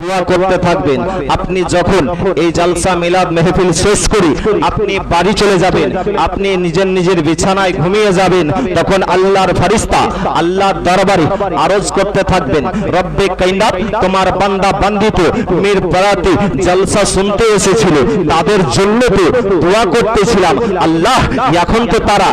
দোয়া করতে থাকবেন। আপনি যখন এই জালসা মিলাদ মেহফিল শেষ করি আপনি বাড়ি চলে যাবেন, আপনি নিজের বিছানায় ঘুমিয়ে যাবেন, তখন আল্লাহর ফেরেশতা আল্লাহর দরবারে আরজ করতে থাকবেন, রব্বে কায়নাত তোমার বান্দা বান্দি তো মের বরাতে জলসা শুনতে এসেছিল, তাদের জন্য তো দোয়া করতেছিলাম, আল্লাহ এখন তো তারা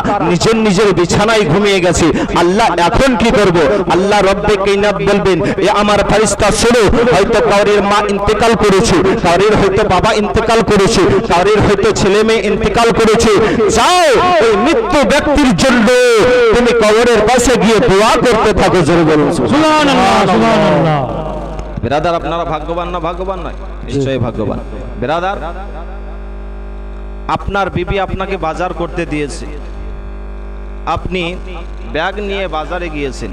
নিজের বিছানায় ঘুমিয়ে গেছে, আল্লাহ এখন কি করব? আল্লাহ রব্বে কায়নাত বলবেন, এ আমার ফেরেশতা শোনো, হয়তো কাউরের মা ইন্তেকাল করেছে, কাউরের হয়তো বাবা ইন্তেকাল করেছে, কাউরের হয়তো ছেলে মেয়ে ইন্তেকাল করেছে, যাও ওই মৃত্যু ব্যক্তির জন্য তুমি কবরের পাশে গিয়ে দোয়া করতে থাকো। জোরে বলুন সুবহানাল্লাহ সুবহানাল্লাহ। বিরাদার আপনারা ভাগ্যবান না ভাগ্যবান নয়? নিশ্চয়ই ভাগ্যবান। বিরাদার আপনার বিবি আপনাকে বাজার করতে দিয়েছে, আপনি ব্যাগ নিয়ে বাজারে গিয়েছেন,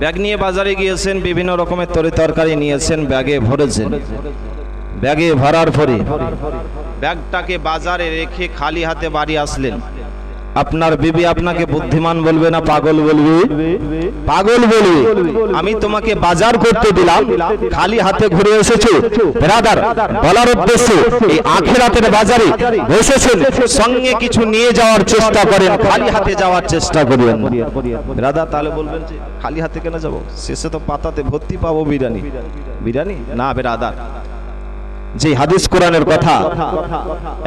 ব্যাগ নিয়ে বাজারে গিয়েছেন, বিভিন্ন রকমের তরকারি নিয়েছেন, ব্যাগে ভরেছেন, ব্যাগে ভরার পরে ব্যাগটাকে বাজারে রেখে খালি হাতে বাড়ি আসলেন, আপনার বিবি আপনাকে বুদ্ধিমান বলবে না পাগল বলবে? পাগল বলবে। আমি তোমাকে বাজার করতে দিলাম, খালি হাতে ঘুরে এসেছো। ব্রাদার বলার উদ্দেশ্য এই আখিরাতের বাজারে বসেছেন, সঙ্গে কিছু নিয়ে যাওয়ার চেষ্টা করেন, খালি হাতে যাওয়ার চেষ্টা করেন। ব্রাদার তাহলে বলবেন যে খালি হাতে কেন যাব, শেষে তো পাতাতে ভর্তি পাবো বিরিয়ানি। বিরিয়ানি না ব্রাদার, যে হাদিস কোরআনের কথা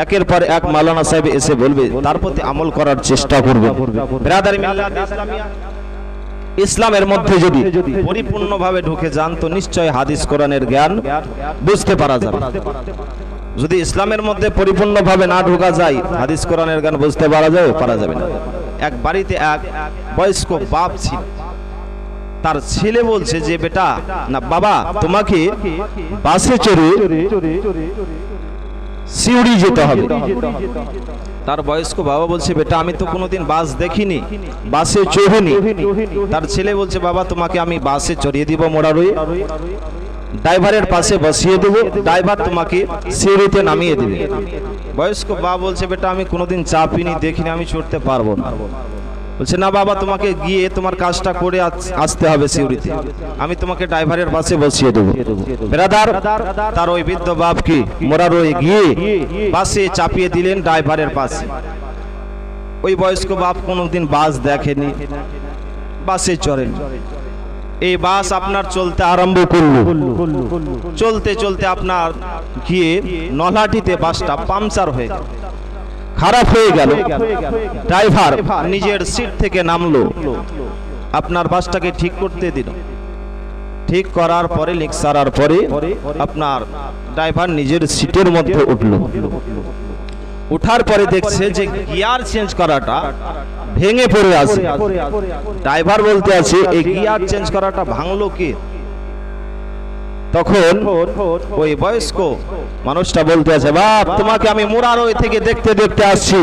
একের পর এক মাওলানা সাহেব এসে বলবে তার প্রতি আমল করার চেষ্টা করবে। ব্রাদার মিল্লাত ইসলামিয়া ইসলামের মধ্যে যদি পরিপূর্ণভাবে ঢুকে যান তো নিশ্চয় হাদিস কোরআনের জ্ঞান বুঝতে পারা যাবে। যদি ইসলামের মধ্যে পরিপূর্ণভাবে না ঢোকা যায় হাদিস কোরআনের জ্ঞান বুঝতে পারা যাবে না। এক বাড়িতে এক বয়স্ক বাপ ছিল, তার ছেলে বলছে যে বেটা না বাবা তোমাকে বাসে চড়ে সিউড়ি যেতে হবে। তার বয়স্ক বাবা বলছে বেটা আমি তো কোনোদিন বাস দেখিনি, বাসে চড়িনি। তার ছেলে বলছে বাবা তোমাকে আমি বাসে চড়িয়ে দিব, মোড়ারই ড্রাইভারের পাশে বসিয়ে দেব, ড্রাইভার তোমাকে সিউড়িতে নামিয়ে দেবে। বয়স্ক বাবা বলছে বেটা আমি কোনোদিন চাপিনি, দেখিনি, আমি চড়তে পারবো না। বলছে না বাবা তোমাকে গিয়ে তোমার কাজটা করে আসতে হবে সিউড়িতে, আমি তোমাকে ড্রাইভারের পাশে বসিয়ে দেবো। ব্রাদার তার ওই বৃদ্ধ বাপকে মোরারোয় গিয়ে বাসে চাপিয়ে দিলেন ড্রাইভারের পাশে। ওই বয়স্ক বাপ কোনোদিন বাস দেখেনি, বাসে চড়েন। এই বাস আপনার চলতে আরম্ভ করলো, চলতে চলতে আপনার গিয়ে নলহাটিতে বাসটা পাংচার হয়ে গেল, খারাপ হয়ে গেল। ড্রাইভার নিজের সিট থেকে নামলো, আপনার বাসটাকে ঠিক করতে দিল। ঠিক করার পরে লিক সারার পরে আপনার ড্রাইভার নিজের সিটের মধ্যে উঠলো। উঠার পরে দেখছে যে গিয়ার চেঞ্জ করাটা ভেঙে পড়ে আছে। ড্রাইভার বলতে আছে এই গিয়ার চেঞ্জ করাটা ভাঙলো কে? তখন ওই বয়স্ক মানুষটা বলতে আছে বাপ তোমাকে আমি মোরারোয় থেকে দেখতে দেখতে আসছি,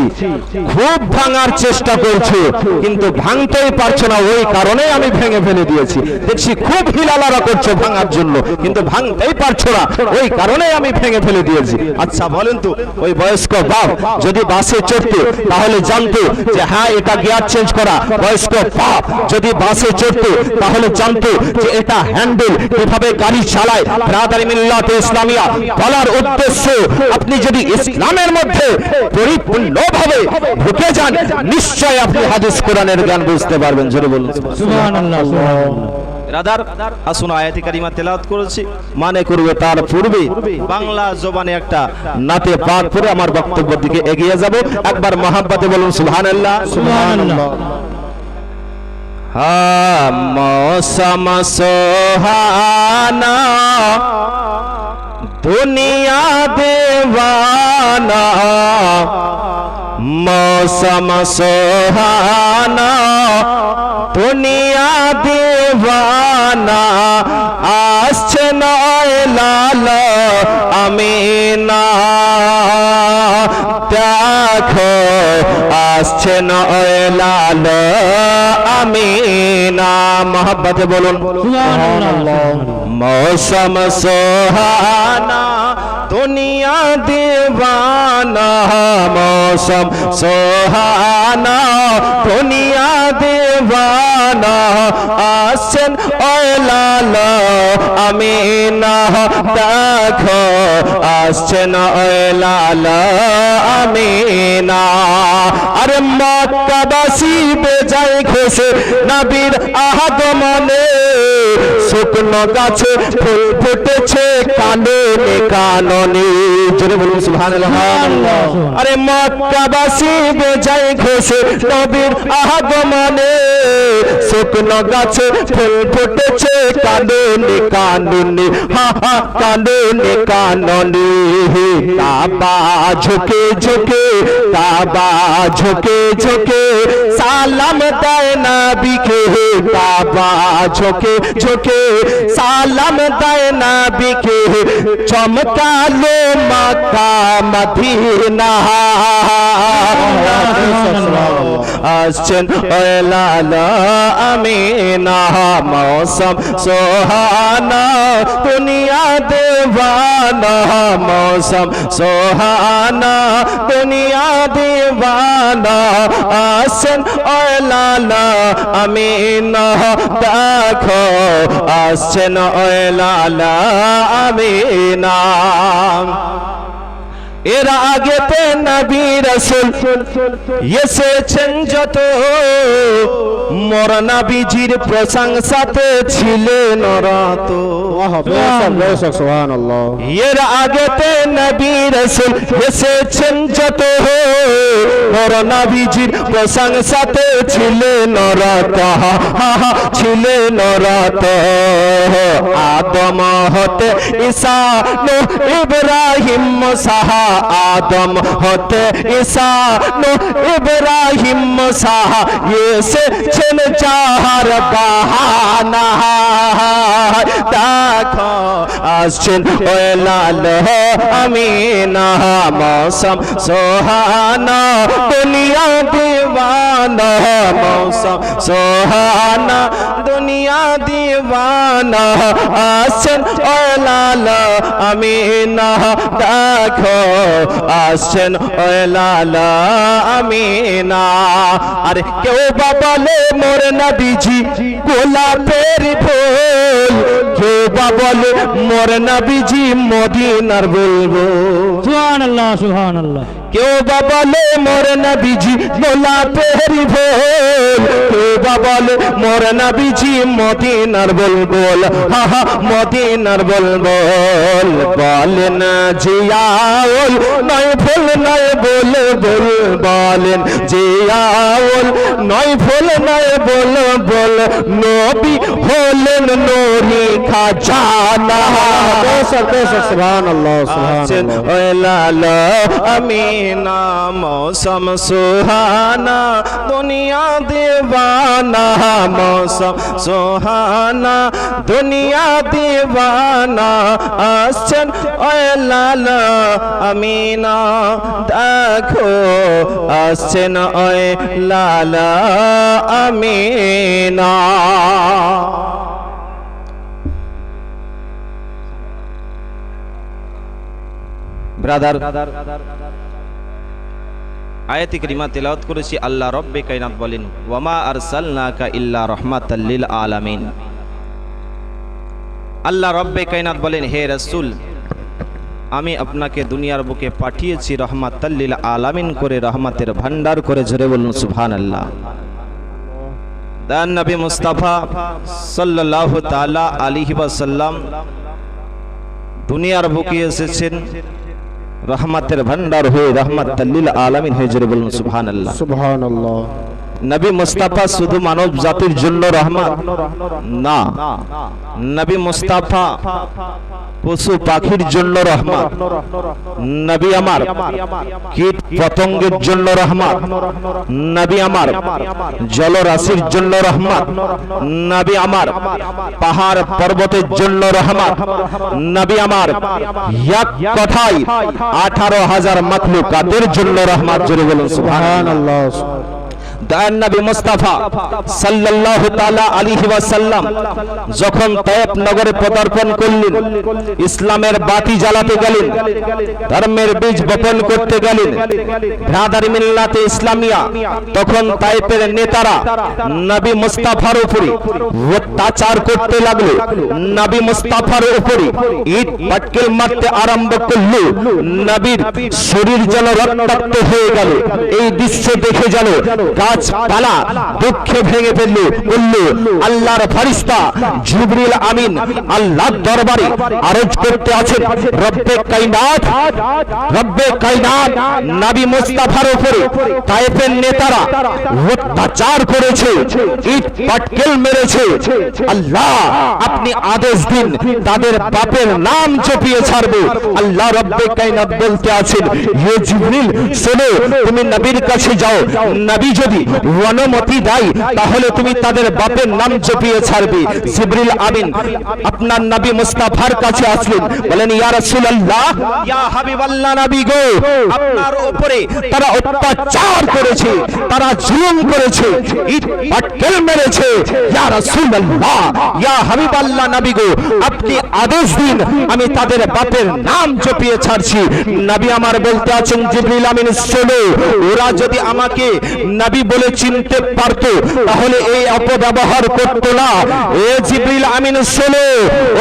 খুব ভাঙার চেষ্টা করছো কিন্তু ভাঙতেই পারছো না, ওই কারণে আমি ভেঙে ফেলে দিয়েছি। দেখছি খুব হিলালারা করছো ভাঙার জন্য কিন্তু ভাঙতেই পারছো না, ওই কারণে আমি ভেঙে ফেলে দিয়েছি। আচ্ছা বলেন তো ওই বয়স্ক বাপ যদি বাসে চড়তো তাহলে জানতো যে হ্যাঁ এটা গিয়ার চেঞ্জ করা। বয়স্ক বাপ যদি বাসে চড়তো তাহলে জানতো যে এটা হ্যান্ডেল, কিভাবে গাড়ি চালায়। ব্রাদার মিল্লাত ইসলামিয়া বলার উদ্দেশ্য আপনি যদি ইসলামের মধ্যে পরিপূর্ণভাবে ঢুকে যান নিশ্চয় আপনি হাদিস কোরআনের জ্ঞান বুঝতে পারবেন। জোরে বলুন সুবহানাল্লাহ সুবহানাল্লাহ। রাদার আসুন আয়াতে কারিমা তেলাওয়াত করেছি, মানে করবে তার পূর্বে বাংলা জবানে একটা নাতে পাক করে আমার বক্তব্যের দিকে এগিয়ে যাব। একবার মহাব্বতে বলুন সুবহানাল্লাহ সুবহানাল্লাহ। मौसम सोहाना दुनिया दीवाना, मौसम सोहाना दुनिया दीवाना, आसছে নয় লাল আমিনা, দেখো আসছে নয় লাল আমিনা। মহব্বতে বলুন সুবহানাল্লাহ। मौसम सुहाना दुनिया दीवाना, मौसम सुहाना दुनिया दीवाना, आसन ओलाल आमीना देखो, आसन ओलाल आमीना। अरे मक्काबासी बेजाय खुশি নবীর আগমনে, শুকনো গাছে ফুল ফুটেছে কাননে কাননে, জোরে বলুন সুবহানাল্লাহ। আরে মক্কাবাসী বেজায় খুশি নবীর আগমনে, শুকনো গাছে ফুল ফুটেছে কাননে কাননে, হা হা কাননে কাননে। কাবা ঝুঁকে ঝুঁকে, কাবা ঝুঁকে ঝুঁকে সালাম দেয় নবীকে, কাবা ঝুঁকে ঝুঁকে সালাম দেয় নবীকে, চমকালো মক্কা মদিনা। আসছেন ওলাল আমিনা, মৌসম সুহানা দুনিয়া দীवाना, मौसम सुहाना दुनिया दीवाना, आसन ओलाल आमीना देखो, आसन ओलाल आमीना। এর আগেতে নবী রাসূল এসেছেন যত, মোর নবীজির প্রশংসাতে ছিলেন রত। সুবহানাল্লাহ। এর আগেতে নবী রাসূল এসেছেন যত, মোর নবীজির প্রশংসাতে ছিলেন রত, ছিলেন রত। আদম হতে ঈসা নূহ ইব্রাহিম মুসা, आदम होते ईसा नूह इब्राहिम मूसा, ये से छिन चार बहाना देखो, आसन ओलाल आमीना, मौसम सुहाना दुनिया दीवाना, मौसम सुहाना दुनिया दीवाना, आसन ओलाल आमीना देखो, আসছেন ওলাল আমিনা। আরে কেউ বা বলে মোর নবীজি গোলাপের ফুল, কেউ বা বলে মোর নবীজি মদিনার বুলবুল। সুবহানাল্লাহ সুবহানাল্লাহ। কেউ বা বলে মোর নবীজি গোলাপের ফুল, কেউ বা বলে মোর নবীজি মদিনার বুলবুল, হা হা মদিনার বুলবুল। বলেন জিয়াউল নয় ফুল নয় বুলবুল, বলেন জিয়াউল নয় ফুল নয় বুলবুল, নবী হলেন নূরি খাজানা। সুবহানাল্লাহ সুবহানাল্লাহ। ওলাল আমিনা, মৌসম সুহানা দুনিয়া দীवाना, मौसम सुहाना दुनिया दीवाना, আসছেন ওলাল আমিনা দেখো, আসছেন ওলাল আমিনা। ব্রাদার, আয়াতি কারিমা তেলাওয়াত করেছি। আল্লাহ রব্বে কায়নাত বলেন, ওয়ামা আরসালনাকা ইল্লা রাহমাতাল লিল আলামিন। আল্লাহ রব্বে কায়নাত বলেন, হে রাসূল, আমি আপনাকে দুনিয়ার বুকে পাঠিয়েছি রহমাতাল লিল আলামিন করে, রহমতের ভান্ডার করে। জোরে বলুন সুবহানাল্লাহ। দান নবী মুস্তাফা সাল্লাল্লাহু তাআলা আলাইহি ওয়াসাল্লাম দুনিয়ার বুকে এসেছেন রহমতের ভান্ডার হয়ে, রহমাতাল লিল আলামিন হয়ে। জোরে বলুন সুবহানাল্লাহ সুবহানাল্লাহ। নবী মুস্তাফা শুধু মানব জাতির জন্য রহমত না, নবী মুস্তাফা পশু পাখির জন্য রহমত, নবী আমার কীট পতঙ্গের জন্য রহমত, নবী আমার জলরাশির জন্য রহমত, নবী আমার পাহাড় পর্বতের জন্য রহমত, নবী আমার এক কথায় 18,000 মাখলুকাতের জন্য রহমত। জোরে বলুন সুবহানাল্লাহ। দয়ার নবী মুস্তাফা সাল্লাল্লাহু তাআলা আলাইহি ওয়াসাল্লাম যখন তায়েফ নগরে পদার্পণ করলেন, ইসলামের বাতি জ্বালাতে গেলেন, ধর্মের বীজ বপন করতে গেলেন, ব্রাদারি মিল্লাতে ইসলামিয়া, তখন তায়েফের নেতারা নবী মুস্তাফার উপরে অত্যাচার করতে লাগলো। নবী মুস্তাফার উপরে ইট পাটকেল মারতে আরম্ভ করলো। নবীর শরীর যেন রক্তাক্ত হয়ে গেল। এই দৃশ্য দেখে যেন গাছপালা দুঃখে ভেঙে ফেললো। বলল, আল্লাহর ফেরেশতা জিবরিল আমিন আল্লাহর দরবারে আরজ করতে আছেন, রব্বে কায়নাত নবী মুস্তাফার উপরে তায়েফের নেতারা অত্যাচার করেছে, ইট পাটকেল মেরেছে। আল্লাহ আপনি আদেশ দিন, তাদের বাপের নাম চপিয়ে ছাড়বে। আল্লাহ রব্বে কায়নাত বলতে আছেন, হে জিবরিল শোনো, তুমি নবীর কাছে যাও, নবী যদি অনুমতি দেয় তাহলে তুমি তাদের বাপের নাম চপিয়ে ছাড়বে। জিবরিল আমিন আপনার নবী মুস্তাফার কাছে আসলেন, বলেন, ইয়া রাসূলুল্লাহ, ইয়া হাবিবাল্লাহ নবী গো, আপনার উপরে তারা অত্যাচার করেছে, তারা জুলুম করেছে, ইট পাটকেল মেরেছে। ইয়া রাসূলুল্লাহ, ইয়া হাবিবাল্লাহ নবী গো, আপনি আদেশ দিন, আমি তাদের বাপের নাম চপিয়ে ছাড়ছি। নবী আমার বলতে আছেন, জিবরিল আমিন শোনো, ওরা যদি আমাকে নবী বলে চিনতে পারতো তাহলে এই অপব্যবহার করতো না। এ জিবরিল আমিন শোনো,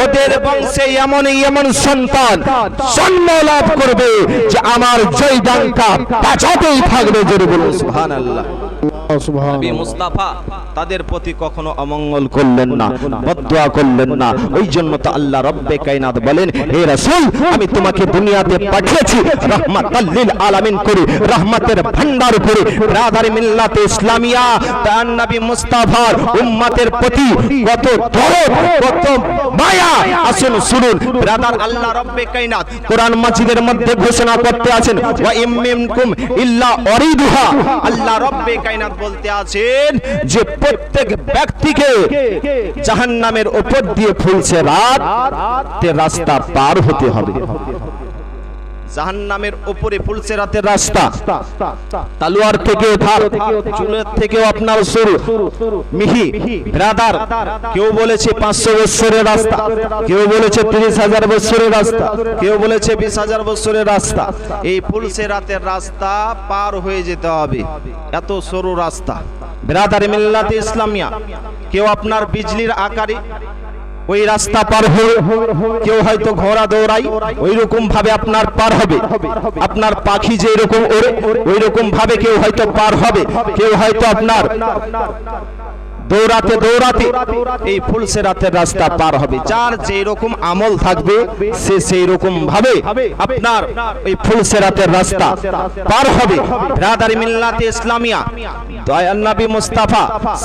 ওদের বংশে এমন এমন সন্তান জন্ম লাভ করবে যে আমার জয় ডাঙ্কা বাজাতেই থাকবে। জোরে বলুন সুবহানাল্লাহ। নবী মুস্তাফা তাদের প্রতি কখনো অমঙ্গল করলেন না, বদদুয়া করলেন না। ওই জন্য তো আল্লাহ রব্বে কায়নাত বলেন, হে রাসূল, আমি তোমাকে দুনিয়াতে পাঠিয়েছি রাহমাতাল লিল আলামিন করে, রহমতের ভান্ডার করে। ব্রাদারি মিল্লাতে ইসলামিয়া তার নবী মুস্তাফার উম্মতের প্রতি কত দরদ, কত মায়া। আসুন শুনুন ব্রাদার, আল্লাহ রব্বে কায়নাত কোরআন মাজিদের মধ্যে ঘোষণা করতে আছেন, ওয়া ইম মিনকুম ইল্লা ওয়ারিদুহা। আল্লাহ রব্বে কায়নাত বলতে আছেন যে প্রত্যেক ব্যক্তিকে জাহান্নামের উপর দিয়ে ফুলছে রাস্তা পার হতে হবে। জাহান্নামের উপরে ফুলছে রাতের রাস্তা, তালুয়ার থেকে ধার, চুলের থেকেও আপনার শুরু মিহি। ব্রাদার, কেউ বলেছে 500 বছরের রাস্তা, কেউ বলেছে 30,000 বছরের রাস্তা, কেউ বলেছে 20,000 বছরের রাস্তা। এই ফুলছে রাতের রাস্তা পার হয়ে যেতে হবে, এত সরু রাস্তা। ব্রাদার মিল্লাতে ইসলামিয়া, কেউ আপনার বিজলির আকারে ওই রাস্তা পার হয়ে, কেউ হয়তো ঘোড়া দৌড়াই ওই রকম ভাবে আপনার পার হবে, আপনার পাখি যে রকম ওড়ে ওই রকম ভাবে কেউ হয়তো পার হবে, কেউ হয়তো আপনার দৌড়াতে দৌড়াতে এই ফুলসে রাতের রাস্তা পার হবে। যার যে রকম আমল থাকবে সে সেই রকম ভাবে আপনার এই ফুলসে রাতের রাস্তা পার হবে। ব্রাদারি মিল্লাতে ইসলামিয়া দয়াল নবী মুস্তাফা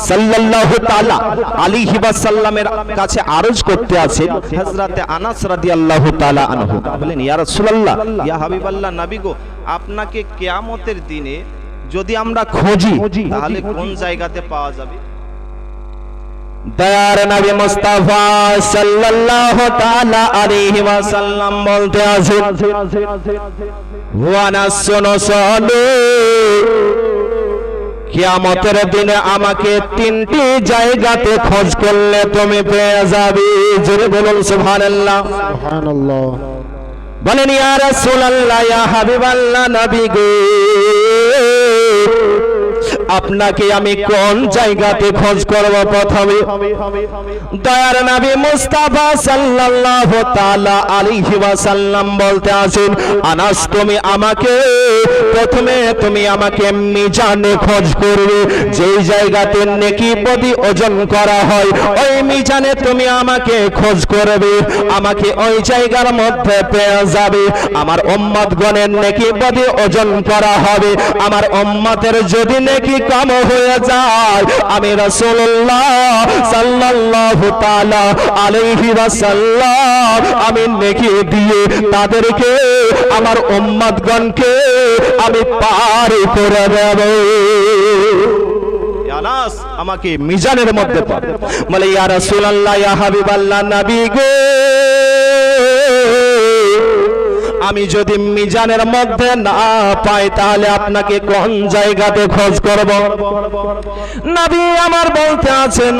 সাল্লাল্লাহু তাআলা আলাইহি ওয়াসাল্লামের কাছে আরজ করতে আছেন হযরতে আনাস রাদিয়াল্লাহু তাআলা আনহু, বলেন, ইয়া রাসূলুল্লাহ, ইয়া হাবিবাল্লাহ নবী গো, আপনাকে কিয়ামতের দিনে যদি আমরা খুঁজি তাহলে কোন জায়গাতে পাওয়া যাবে? দয়ার নবী মুস্তাফা সাল্লাল্লাহু তাআলা আলাইহি ওয়াসাল্লাম বলতে আছেন, ওয়া নাসুনু সালু, কিয়ামতের দিনে আমাকে 3টি জায়গাতে খোঁজ করলে তুমি পেয়ে যাবে। জোরে বলুন সুবহানাল্লাহ। সুবহানাল্লাহ। বলেন, ইয়া রাসূলুল্লাহ, ইয়া হাবিবাল্লাহ নবী গো, আপনাকে আমি কোন জায়গাতে খোঁজ করব? প্রথমে দয়ার নবী মুস্তাফা সাল্লাল্লাহু তাআলা আলাইহি ওয়াসাল্লাম বলতে আছেন, আনাস, তুমি আমাকে প্রথমে মিজানে খোঁজ করবে, যেই জায়গাতে নেকি বদি ওজন করা হয় ওই মিজানে তুমি আমাকে খোঁজ করবে, আমাকে ওই জায়গার মধ্যে পেয়ে যাবে। আমার উম্মতগণের নেকি বদি ওজন করা হবে, আমার উম্মতের যদি নেকি কম হয়ে যায় আমি রাসূলুল্লাহ সাল্লাল্লাহু তাআলা আলাইহি ওয়াসাল্লাম আমি নেকি দিয়ে তাদেরকে, আমার উম্মতগণকে আমি পার করে দেব। আনাস আমাকে মিজানের মধ্যে পাবে। বলে, ইয়া রাসূলুল্লাহ, ইয়া হাবিবাল্লাহ নবী গো, আমি যদি মিজানের মধ্যে না পাই তাহলে আপনাকে কোন জায়গাতে খোঁজ করব? নবী আমার বলতে আছেন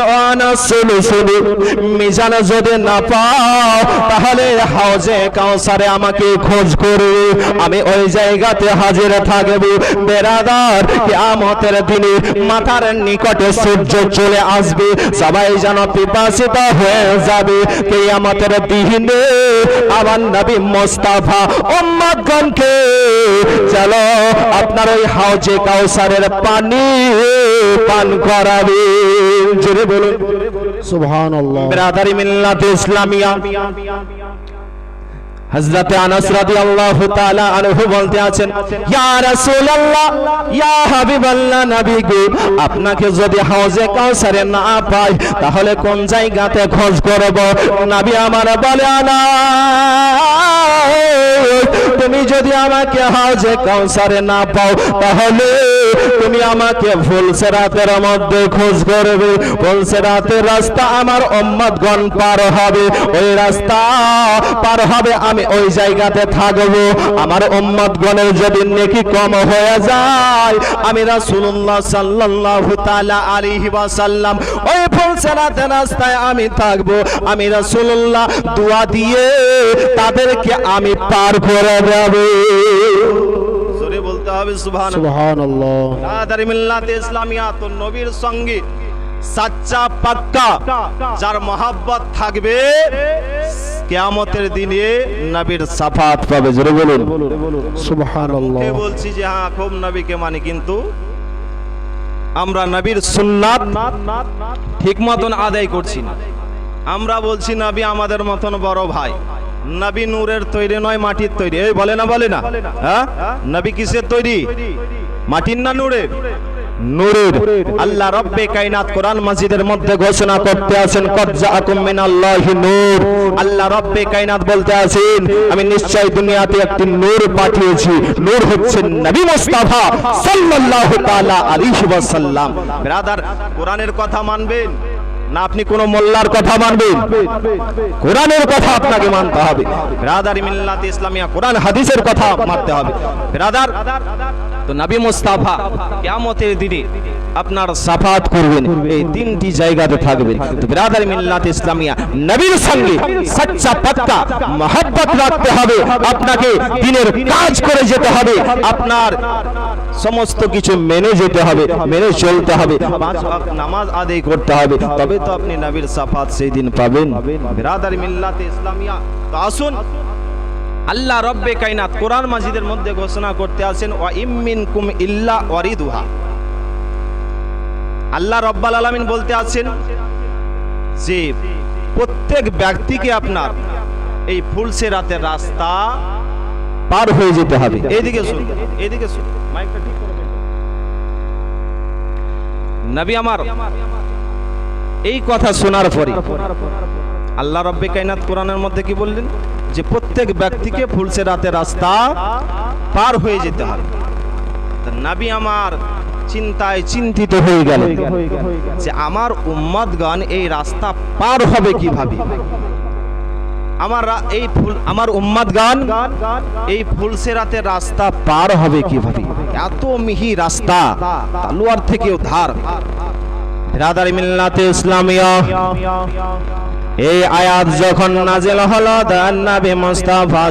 মিজানে যদি না পাও তাহলে হাউজে কাউসারে আমাকে খোঁজ করবে, আমি ওই জায়গাতে হাজির থাকব। বেরাদার, কিয়ামতের দিনে মাথার নিকটে সূর্য চলে আসবে, সবাই যেন পিপাসিত হয়ে যাবে। কিয়ামতের দিনে আমার নবী মুস্তাফা উম্মতগণকে চলো আপনার ওই হাউজে কাউসারের পানি পান করাবে। জোরে বলুন সুবহানাল্লাহ। বিরাদারি মিল্লাত ইসলামিয়া হযরত আনাস রাদিয়াল্লাহু তাআলা আনহু বলতে আছেন, ইয়া রাসূলুল্লাহ, ইয়া হাবিবাল্লাহ, নবী গো, আপনাকে যদি হাউজে কাউসারে না পাই তাহলে কোন জায়গাতে খোঁজ করব? নবী আমার বলে, তুমি যদি আমাকে হাউজে কাউসারে না পাও তাহলে তুমি আমাকে ফুলসেরাতের মধ্যে খোঁজ করবে। ফুলসেরাতের রাস্তা আমার উম্মতগণ পার হবে, ওই রাস্তা পার হবে, আমি ওই জায়গাতে থাকবো। আমার উম্মতগণের যদি নেকি কম হয়ে যায়, আমি রাসূলুল্লাহ সাল্লাল্লাহু তাআলা আলাইহি ওয়াসাল্লাম ওই ফুলসেরাতের রাস্তায় আমি থাকবো। আমি রাসূলুল্লাহ দোয়া দিয়ে তাদেরকে আমি পার করে দেব। জোরে বলতে হবে সুবহানাল্লাহ। আদারি মিল্লাত ইসলামিয়া তো নবীর সঙ্গে সাচ্চা পাক্কা যার মহব্বত থাকবে কিয়ামতের দিনে নবীর শাফাত পাবে। জোরে বলুন সুবহানাল্লাহ। বলছি যে হ্যাঁ খুব নবীকে মানি, কিন্তু আমরা নবীর সুন্নাত ঠিক মতন আদায় করছি না। আমরা বলছি নবী আমাদের মতন বড় ভাই, নবী নূরের তৈরি নয় মাটির তৈরি। এই বলে না হ্যাঁ, নবী কিসের তৈরি? মাটির না নূরের? নূরের। আল্লাহ রব্বে কায়নাত কোরআন মাজিদের মধ্যে ঘোষণা করতে আছেন, কদ জাআকুম মিনাল্লাহি নূর। আল্লাহ রব্বে কায়নাত বলতে আছেন, আমি নিশ্চয় দুনিয়াতে একটি নূর পাঠিয়েছি। নূর হচ্ছে নবী মুস্তাফা সাল্লাল্লাহু তাআলা আলাইহি ওয়াসাল্লাম। ব্রাদার, কোরআনের কথা মানবেন না আপনি কোন মোল্লার কথা মানবেন? কোরআনের কথা আপনাকে মানতে হবে। ব্রাদার মিল্লাত ইসলামিয়া কোরআন হাদিসের কথা মানতে হবে। ব্রাদার, তো নবী মুস্তাফা কিয়ামতের দিনে আপনার শাফাত করবেন, এই তিনটি জায়গাতে থাকবেন। তো ব্রাদার মিল্লাত ইসলামিয়া নবীর সঙ্গে সচ্চা পাক্কা মহব্বত রাখতে হবে, আপনাকে দিনের কাজ করে যেতে হবে, আপনার সমস্ত কিছু মেনে যেতে হবে, মেনে চলতে হবে, 5 ওয়াক্ত নামাজ আদায় করতে হবে, তবে তো আপনি নবীর শাফাত সেই দিন পাবেন। ব্রাদার মিল্লাত ইসলামিয়া, তো আসুন আল্লাহ রব্বে কায়নাত কোরআন মাজিদের মধ্যে ঘোষণা করতে আছেন, ওয়া ইমিনকুম ইল্লা ওয়ারিদুহা। আল্লাহ রব্বুল আলামিন বলতে আছেন যে প্রত্যেক ব্যক্তিকে আপনার এই ফুলসেরাতের রাস্তা পার হয়ে যেতে হবে। এইদিকে শুনুন, এইদিকে শুনুন, মাইকটা ঠিক করে দেন। নবী আমার এই কথা শোনার পরে আল্লাহ রব্বে কায়নাত কোরআনের মধ্যে কি বললেন? যে প্রত্যেক ব্যক্তিকে ফুলসেরাতের রাস্তা পার হয়ে যেতে হবে। নবী আমার চিন্তায় চিন্তিত হয়ে গেল যে আমার উম্মতগণ এই রাস্তা পার হবে কিভাবে? আমার উম্মতগণ এই ফুলসেরাতের রাস্তা পার হবে কিভাবে? এত মিহি রাস্তা, তালুয়ার থেকেও ধার। বিরাদার মিল্লাতে ইসলামিয়া, এই আয়াত যখন নাযিল হলো, নবী মুস্তাফা